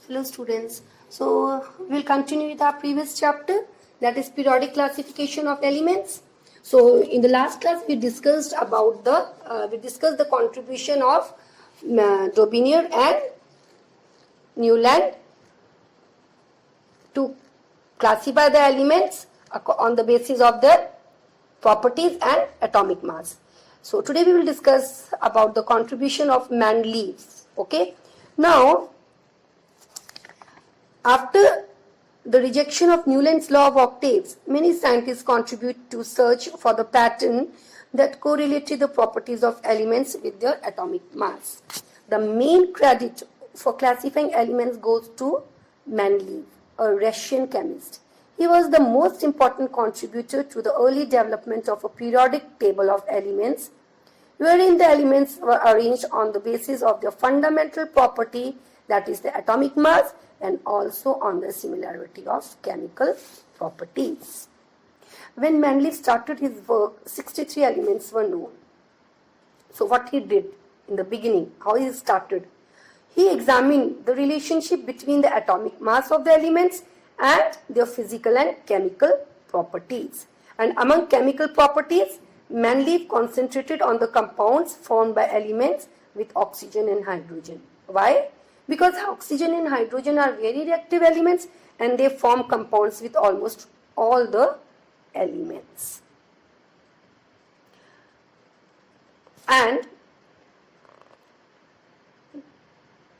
Hello students. So we'll continue with our previous chapter, that is periodic classification of elements. So in the last class we discussed about the contribution of Dobinier and Newland to classify the elements on the basis of their properties and atomic mass. So today we will discuss about the contribution of Mendeleev. Okay. Now, after the rejection of Newland's law of octaves, many scientists contribute to search for the pattern that correlated the properties of elements with their atomic mass. The main credit for classifying elements goes to Mendeleev, a Russian chemist. He was the most important contributor to the early development of a periodic table of elements, wherein the elements were arranged on the basis of their fundamental property, that is the atomic mass, and also on the similarity of chemical properties. When Mendeleev started his work, 63 elements were known. So what he did in the beginning, how he started, he examined the relationship between the atomic mass of the elements and their physical and chemical properties. And among chemical properties, Mendeleev concentrated on the compounds formed by elements with oxygen and hydrogen. Why? Because oxygen and hydrogen are very reactive elements and they form compounds with almost all the elements. And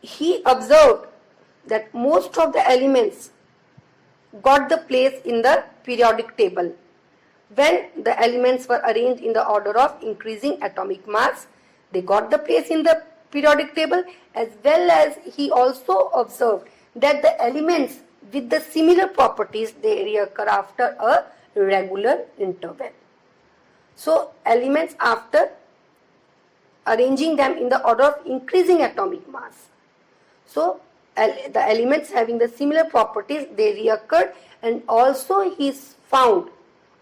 he observed that most of the elements got the place in the periodic table when the elements were arranged in the order of increasing atomic mass. They got the place in the periodic table, as well as he also observed that the elements with the similar properties, they reoccur after a regular interval. So elements, after arranging them in the order of increasing atomic mass, so the elements having the similar properties, they reoccurred, and also he found,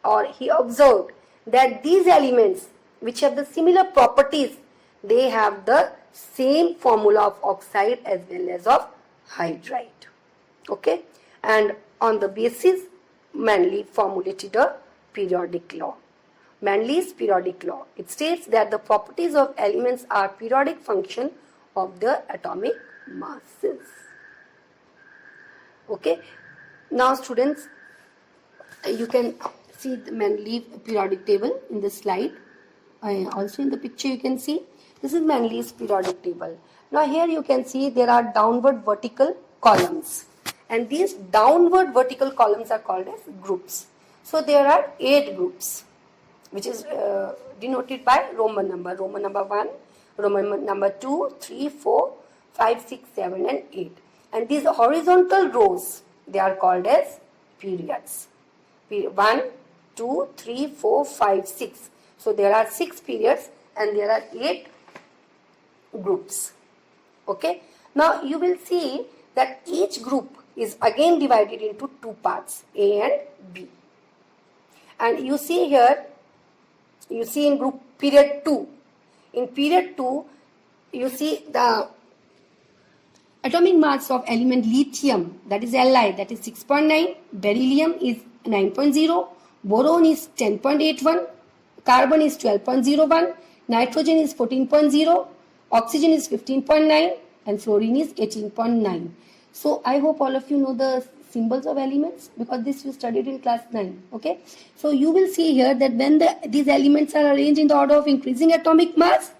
or he observed, that these elements which have the similar properties, they have the same formula of oxide as well as of hydride. Okay, and on the basis, Mendeleev formulated a periodic law. Mendeleev's periodic law, it states that the properties of elements are periodic function of their atomic masses. Okay, now students, you can see the Mendeleev periodic table in this slide. Also in the picture you can see, this is Mendeleev's periodic table. Now here you can see there are downward vertical columns, and these downward vertical columns are called as groups. So there are 8 groups, which is denoted by Roman number. Roman number 1, Roman number 2, 3, 4, 5, 6, 7 and 8. And these horizontal rows, they are called as periods. 1, 2, 3, 4, 5, 6. So there are 6 periods and there are 8 groups. Okay. Now you will see that each group is again divided into 2 parts, A and B. And you see here, you see in group period 2. In period 2, you see the atomic mass of element lithium, that is Li, that is 6.9, beryllium is 9.0, boron is 10.81, carbon is 12.01, nitrogen is 14.0, oxygen is 15.9 and fluorine is 18.9. So I hope all of you know the symbols of elements, because this you studied in class 9. Okay, so you will see here that when these elements are arranged in the order of increasing atomic mass,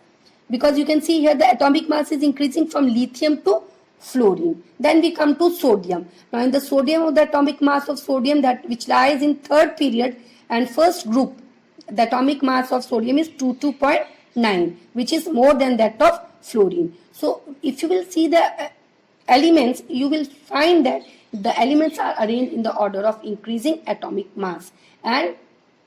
because you can see here the atomic mass is increasing from lithium to fluorine. Then we come to sodium. Now in the sodium, of the atomic mass of sodium, that which lies in 3rd period and first group, the atomic mass of sodium is 22.9, which is more than that of fluorine. So if you will see the elements, you will find that the elements are arranged in the order of increasing atomic mass, and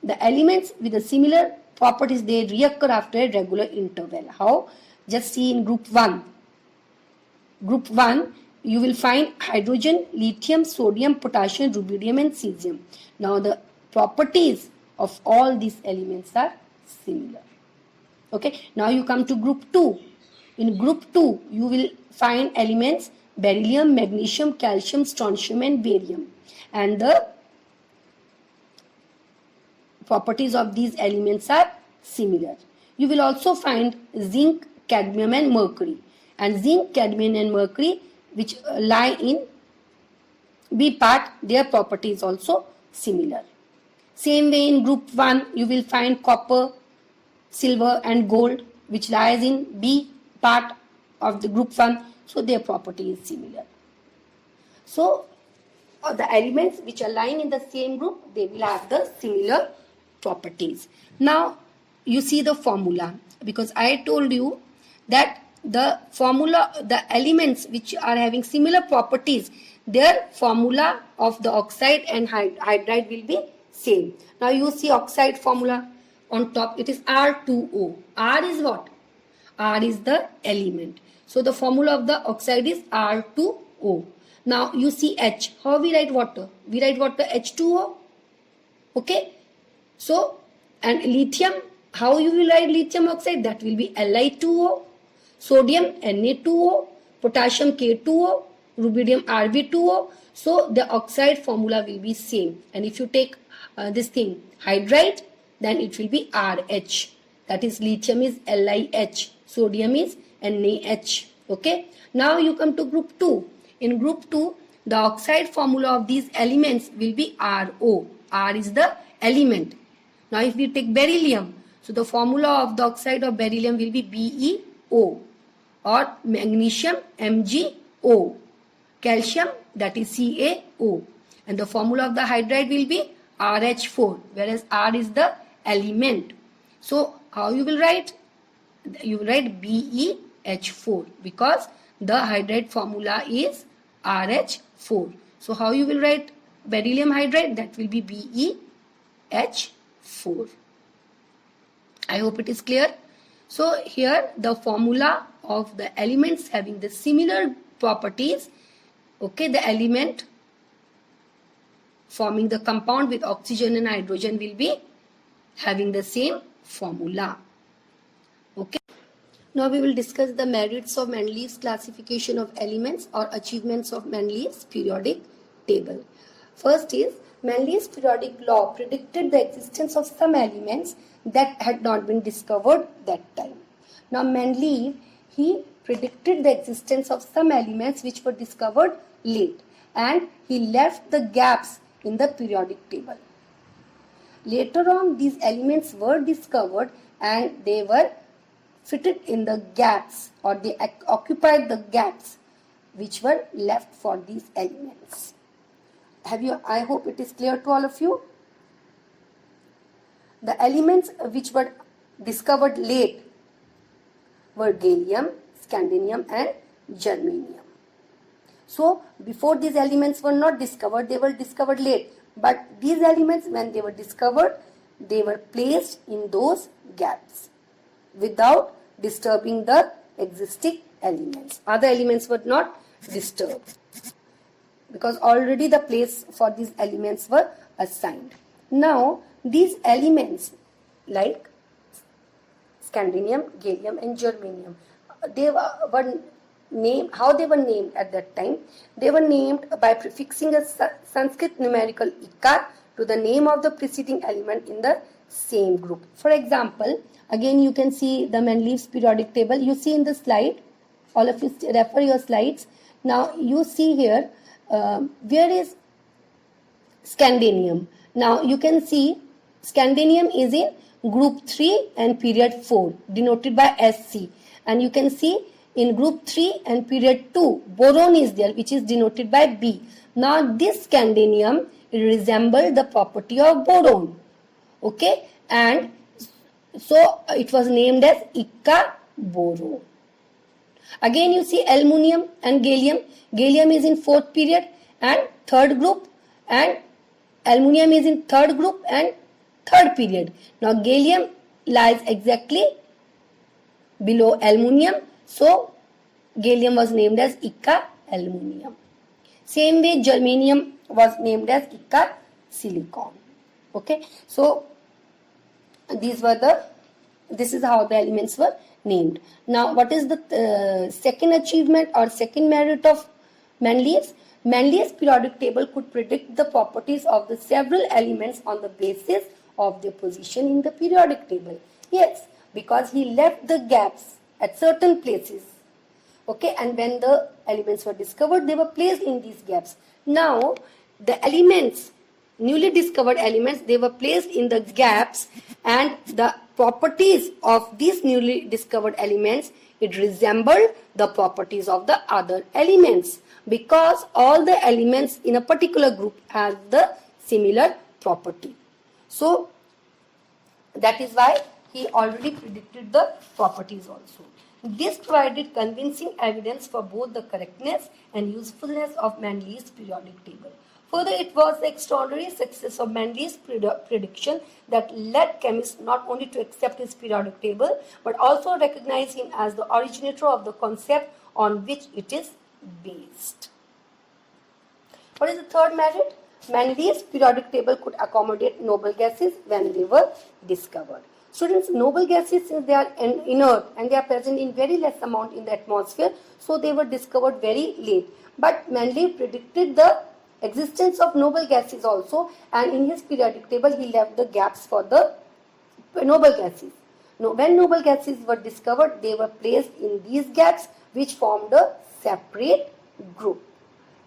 the elements with the similar properties, they reoccur after a regular interval. How? Just see in group 1. Group 1, you will find hydrogen, lithium, sodium, potassium, rubidium and cesium. Now the properties of all these elements are similar. Okay, now you come to group 2. In group 2, you will find elements beryllium, magnesium, calcium, strontium and barium. And the properties of these elements are similar. You will also find zinc, cadmium and mercury. And zinc, cadmium and mercury which lie in B part, their property is also similar. Same way in group 1 you will find copper, silver and gold which lies in B part of the group 1, so their property is similar. So the elements which are lying in the same group, they will have the similar properties. Now you see the formula, because I told you that the formula, the elements which are having similar properties, their formula of the oxide and hydride will be same. Now you see oxide formula on top, it is R2O. R is what? R is the element. So the formula of the oxide is R2O. Now you see H. How we write water? We write water H2O. Okay. So, and lithium, how you will write lithium oxide? That will be Li2O. Sodium Na2O. Potassium K2O. Rubidium Rb2O. So the oxide formula will be same. And if you take this thing hydride, then it will be RH. That is lithium is LiH. Sodium is NaH. Okay. Now you come to group 2. In group 2, the oxide formula of these elements will be RO. R is the element. Now if we take beryllium, so the formula of the oxide of beryllium will be BeO, or magnesium MgO, calcium that is CaO, and the formula of the hydride will be RH4, whereas R is the element. So how you will write? You will write BeH4 because the hydride formula is RH4. So how you will write beryllium hydride? That will be BeH4. I hope it is clear. So here the formula of the elements having the similar properties, okay, the element forming the compound with oxygen and hydrogen will be having the same formula. Okay. Now we will discuss the merits of Mendeleev's classification of elements or achievements of Mendeleev's periodic table. First is Mendeleev's periodic law predicted the existence of some elements that had not been discovered that time. Now Mendeleev, he predicted the existence of some elements which were discovered late, and he left the gaps in the periodic table. Later on these elements were discovered and they were fitted in the gaps, or they occupied the gaps which were left for these elements. I hope it is clear to all of you. The elements which were discovered late were gallium, scandium and germanium. So before these elements were not discovered, they were discovered late. But these elements, when they were discovered, they were placed in those gaps without disturbing the existing elements. Other elements were not disturbed because already the place for these elements were assigned. Now these elements like scandium, gallium and germanium, they were named, how they were named at that time? They were named by prefixing a Sanskrit numerical ikar to the name of the preceding element in the same group. For example, again you can see the Mendeleev's periodic table. You see in the slide, all of you refer your slides. Now you see here, where is scandium? Now you can see scandium is in group 3 and period 4 denoted by SC, and you can see in group 3 and period 2 boron is there which is denoted by B. Now this scandium resembles the property of boron, okay, and so it was named as Ika boron. Again you see aluminium and gallium. Gallium is in 4th period and 3rd group, and aluminium is in 3rd group and 3rd period. Now gallium lies exactly below aluminium, so gallium was named as Ika aluminium. Same way germanium was named as Ika silicon. Okay, so this is how the elements were named. Now what is the second achievement or second merit of Mendeley's periodic table could predict the properties of the several elements on the basis of their position in the periodic table. Yes, because he left the gaps at certain places. Okay, and when the elements were discovered, they were placed in these gaps. Now, the elements, newly discovered elements, they were placed in the gaps, and the properties of these newly discovered elements, it resembled the properties of the other elements, because all the elements in a particular group have the similar property. So, that is why he already predicted the properties also. This provided convincing evidence for both the correctness and usefulness of Mendeley's periodic table. Further, it was the extraordinary success of Mendeley's prediction that led chemists not only to accept his periodic table, but also recognize him as the originator of the concept on which it is based. What is the third merit? Mendeley's periodic table could accommodate noble gases when they were discovered. Students, noble gases, since they are inert and they are present in very less amount in the atmosphere, so they were discovered very late. But Mendeley predicted the existence of noble gases also, and in his periodic table he left the gaps for the noble gases. When noble gases were discovered, they were placed in these gaps which formed a separate group.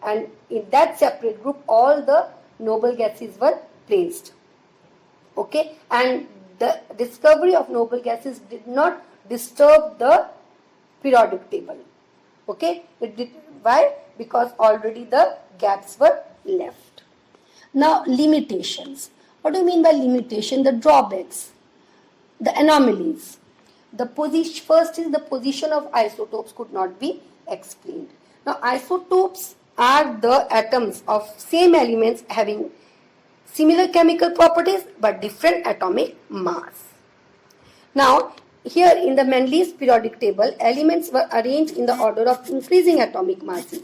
And in that separate group, all the noble gases were placed. Okay, and the discovery of noble gases did not disturb the periodic table. Okay, it did. Why? Because already the gaps were left. Now, limitations. What do you mean by limitation? The drawbacks, the anomalies. First is the position of isotopes could not be explained. Now, isotopes are the atoms of same elements having similar chemical properties but different atomic mass. Now, here in the Mendeley's periodic table, elements were arranged in the order of increasing atomic masses,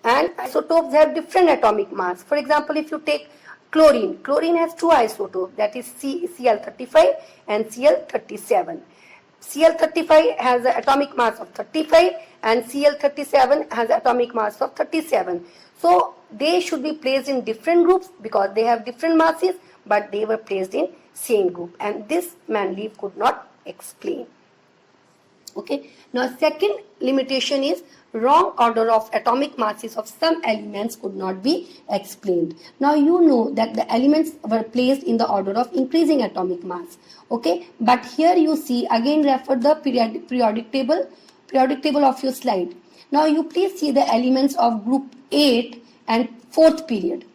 and isotopes have different atomic mass. For example, if you take chlorine, chlorine has two isotopes, that is Cl35 and Cl37. Cl35 has an atomic mass of 35 and Cl37 has an atomic mass of 37. So, they should be placed in different groups because they have different masses, but they were placed in same group, and this Mendeley could not explain. Okay. Now, second limitation is wrong order of atomic masses of some elements could not be explained. Now, you know that the elements were placed in the order of increasing atomic mass. Okay. But here you see, again refer the periodic table of your slide. Now, you please see the elements of group 8 and 4th period.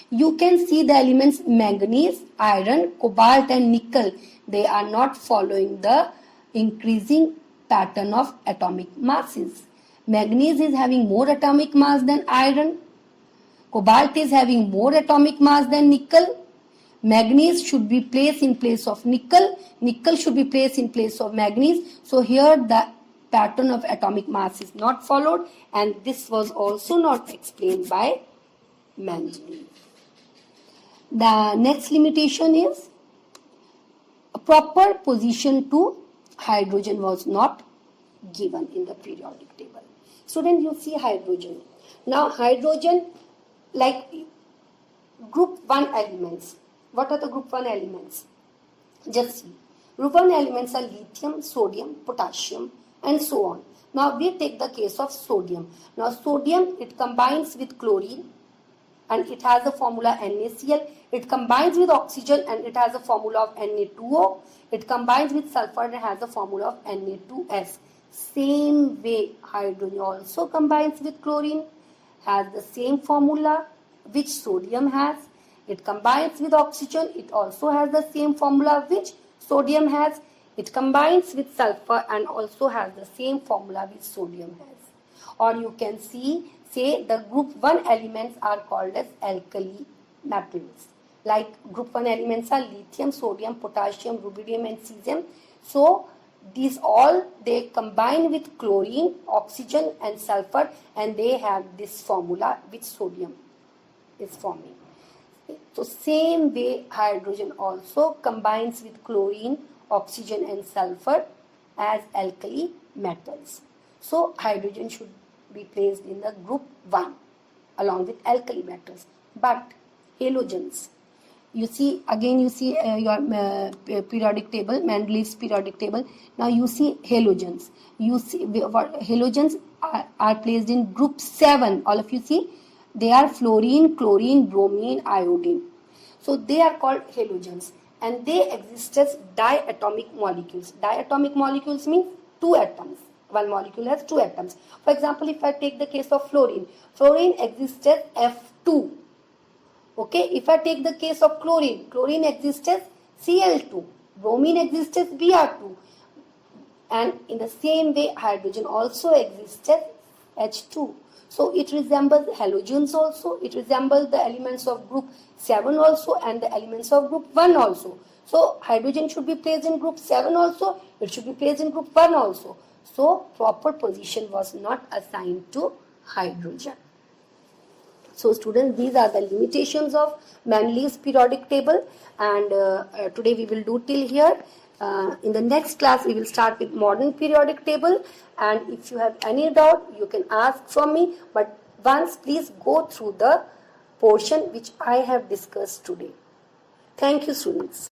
You can see the elements manganese, iron, cobalt and nickel. They are not following the increasing pattern of atomic masses. Manganese is having more atomic mass than iron. Cobalt is having more atomic mass than nickel. Manganese should be placed in place of nickel. Nickel should be placed in place of manganese. So here the pattern of atomic mass is not followed, and this was also not explained by Mendeley. The next limitation is a proper position to hydrogen was not given in the periodic table. So then you see hydrogen. Now hydrogen, like group 1 elements. What are the group 1 elements? Just see. Group 1 elements are lithium, sodium, potassium and so on. Now we take the case of sodium. Now sodium, it combines with chlorine and it has a formula NaCl. It combines with oxygen and it has a formula of Na2O. It combines with sulfur and has a formula of Na2S. Same way, hydrogen also combines with chlorine, has the same formula which sodium has. It combines with oxygen, it also has the same formula which sodium has. It combines with sulfur and also has the same formula which sodium has. Or you can say the group 1 elements are called as alkali metals. Like group 1 elements are lithium, sodium, potassium, rubidium and cesium. So these all, they combine with chlorine, oxygen and sulfur, and they have this formula which sodium is forming. So same way hydrogen also combines with chlorine, oxygen and sulfur as alkali metals. So hydrogen should be placed in the group 1. along with alkali metals. But halogens, you see again, you see your periodic table, Mendeleev's periodic table. Now you see halogens. You see what halogens are placed in group 7. All of you see, they are fluorine, chlorine, bromine, iodine. So they are called halogens, and they exist as diatomic molecules. Diatomic molecules means two atoms. One molecule has two atoms. For example, if I take the case of fluorine, fluorine exists as F2. Okay, if I take the case of chlorine, chlorine exists as Cl2, bromine exists as Br2, and in the same way hydrogen also exists as H2. So it resembles halogens also, it resembles the elements of group 7 also and the elements of group 1 also. So hydrogen should be placed in group 7 also, it should be placed in group 1 also. So proper position was not assigned to hydrogen. So students, these are the limitations of Mendeleev's periodic table, and today we will do till here. In the next class we will start with modern periodic table, and if you have any doubt you can ask from me, but once please go through the portion which I have discussed today. Thank you students.